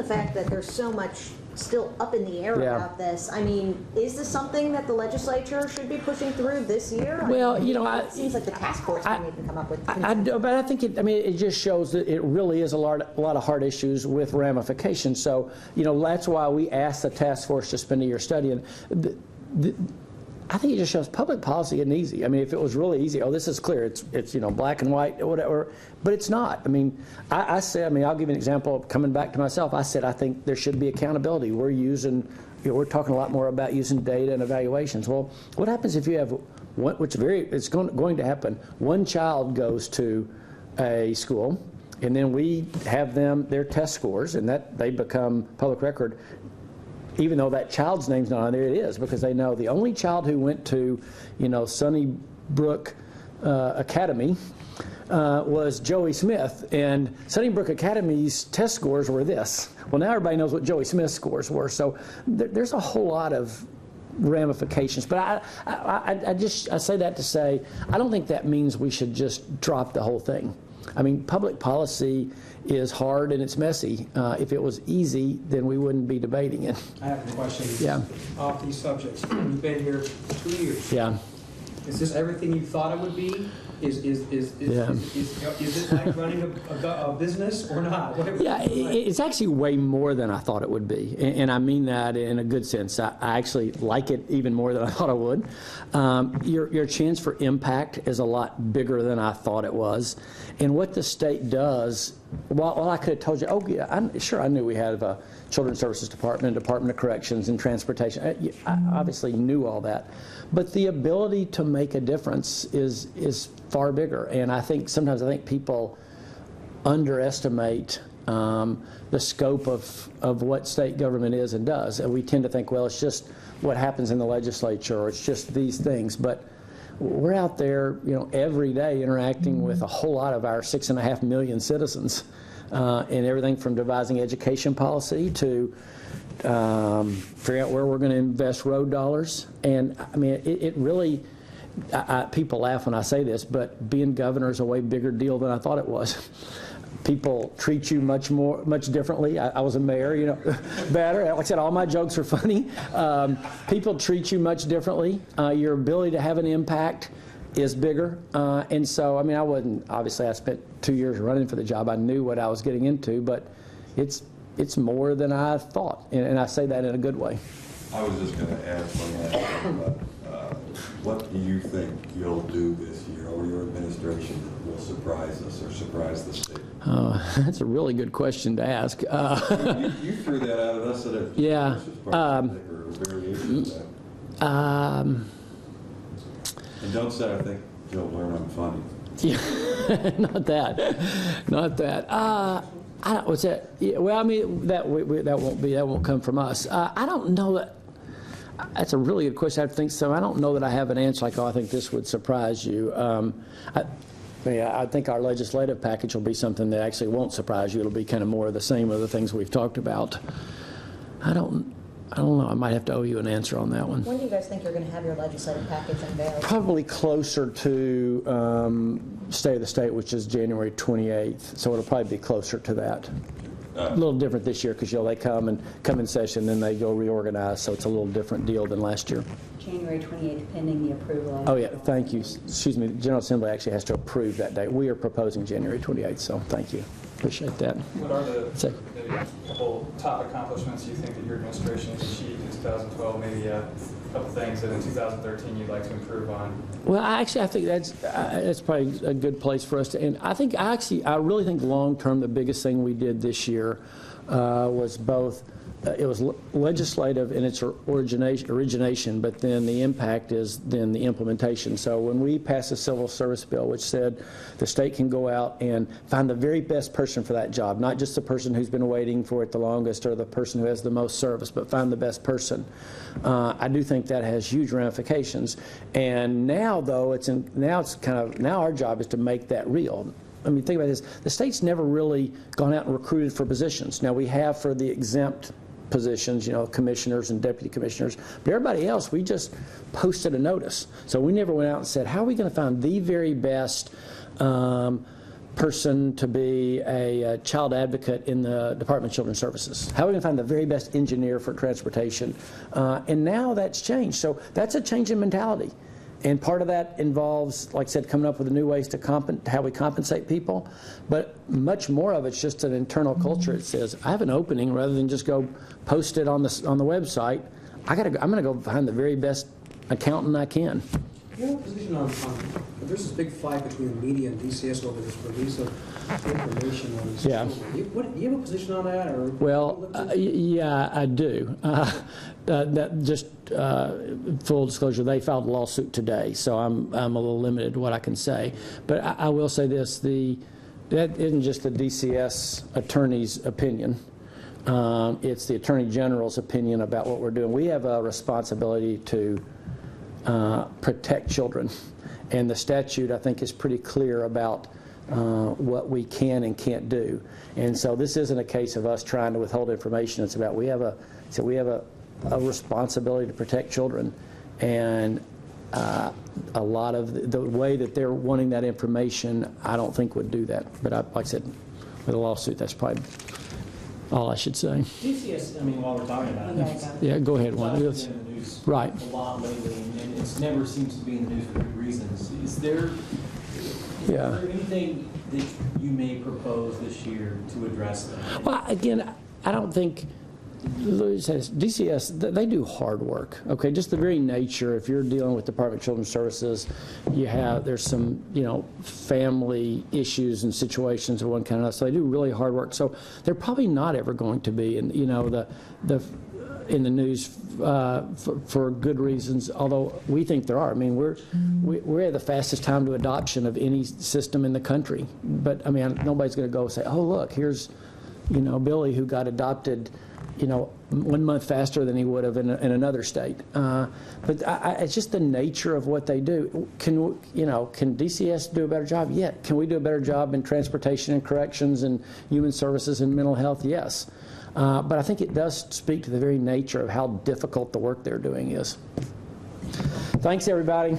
the fact that there's so much still up in the air about this, I mean, is this something that the legislature should be pushing through this year? Well, it seems like the task force can even come up with. But I think it just shows that it really is a lot of hard issues with ramifications. So, that's why we asked the task force to spend a year studying. I think it just shows public policy isn't easy. I mean, if it was really easy, this is clear, it's black and white, or whatever, but it's not. I mean, I'll give you an example of coming back to myself. I said I think there should be accountability. We're talking a lot more about using data and evaluations. Well, what happens if you have it's going to happen. One child goes to a school, and then we have their test scores, and that they become public record. Even though that child's name's not on there, it is, because they know the only child who went to, Sunnybrook Academy was Joey Smith, and Sunnybrook Academy's test scores were this. Well, now everybody knows what Joey Smith's scores were, so there's a whole lot of ramifications. But I say that to say I don't think that means we should just drop the whole thing. I mean, public policy is hard and it's messy. If it was easy, then we wouldn't be debating it. I have a question. Yeah. Off these subjects. You've been here 2 years. Yeah. Is this everything you thought it would be? Is it like running a business or not? It's actually way more than I thought it would be, and I mean that in a good sense. I actually like it even more than I thought I would. Your chance for impact is a lot bigger than I thought it was, and what the state does. Well, I could have told you, I knew we had a Children's Services Department, Department of Corrections, and Transportation. I obviously knew all that. But the ability to make a difference is far bigger. And sometimes I think people underestimate the scope of what state government is and does. And we tend to think, well, it's just what happens in the legislature, or it's just these things. But we're out there, every day interacting with a whole lot of our 6.5 million citizens, and everything from devising education policy to figuring out where we're going to invest road dollars. And I mean, it really, people laugh when I say this, but being governor is a way bigger deal than I thought it was. People treat you much differently. I was a mayor, better. Like I said, all my jokes are funny. People treat you much differently. Your ability to have an impact is bigger. And so, I mean, obviously I spent 2 years running for the job. I knew what I was getting into, but it's more than I thought. And I say that in a good way. I was just going to ask one last thing about what do you think you'll do this year, or your administration will surprise us or surprise the state? That's a really good question to ask. You threw that out at us at a variation of that. And don't say I think you'll learn I'm funny. Yeah, not that. I don't. What's that? Yeah, well, I mean that won't come from us. I don't know that. That's a really good question. I think so. I don't know that I have an answer like, I think this would surprise you. I think our legislative package will be something that actually won't surprise you. It'll be kind of more of the same of the things we've talked about. I don't know. I might have to owe you an answer on that one. When do you guys think you're going to have your legislative package unveiled? Probably closer to State of the State, which is January 28th. So it'll probably be closer to that. A little different this year because they come in session, then they go reorganize. So it's a little different deal than last year. January 28th, pending the approval. Oh yeah, thank you. Excuse me. The General Assembly actually has to approve that date. We are proposing January 28th. So thank you. Appreciate that. What are the couple top accomplishments you think that your administration has achieved in 2012? Maybe a couple things that in 2013 you'd like to improve on? Well, I think that's probably a good place for us to end. I really think long term the biggest thing we did this year was both. It was legislative in its origination, but then the impact is then the implementation. So when we passed a civil service bill which said the state can go out and find the very best person for that job, not just the person who's been waiting for it the longest or the person who has the most service, but find the best person. I do think that has huge ramifications. And now, though, now our job is to make that real. I mean, think about this. The state's never really gone out and recruited for positions. Now, we have for the exempt positions, commissioners and deputy commissioners. But everybody else, we just posted a notice. So we never went out and said, how are we going to find the very best person to be a child advocate in the Department of Children's Services? How are we going to find the very best engineer for transportation? And now that's changed. So that's a change in mentality. And part of that involves, like I said, coming up with new ways to how we compensate people. But much more of it's just an internal culture. It says, I have an opening, rather than just go post it on the website. I'm going to go find the very best accountant I can. You have a position on there's this big fight between the media and DCS over this release of information on this. Yeah. Do you have a position on that? Or Well, yeah, I do. That just full disclosure, they filed a lawsuit today, so I'm a little limited what I can say. But I will say this: that isn't just the DCS attorney's opinion. It's the Attorney General's opinion about what we're doing. We have a responsibility to protect children, and the statute, I think, is pretty clear about what we can and can't do. And so this isn't a case of us trying to withhold information. It's about we have a responsibility to protect children, and a lot of the way that they're wanting that information, I don't think would do that. But like I said, with a lawsuit, that's probably all I should say. DCS, I mean, while we're talking about it, Yeah, go ahead. it's Juan. been in the news Right. a lot lately, and it's never seems to be in the news for good reasons. Is there anything that you may propose this year to address that? Well, again, I don't think Louis says DCS, they do hard work. Okay, just the very nature. If you're dealing with Department of Children's Services, there's some family issues and situations of one kind or another. So they do really hard work. So they're probably not ever going to be in in the news for good reasons. Although we think there are. I mean, we're at the fastest time to adoption of any system in the country. But I mean, nobody's going to go say, oh look, here's Billy who got adopted 1 month faster than he would have in another state. But it's just the nature of what they do. Can DCS do a better job? Yeah. Can we do a better job in transportation and corrections and human services and mental health? Yes. But I think it does speak to the very nature of how difficult the work they're doing is. Thanks, everybody.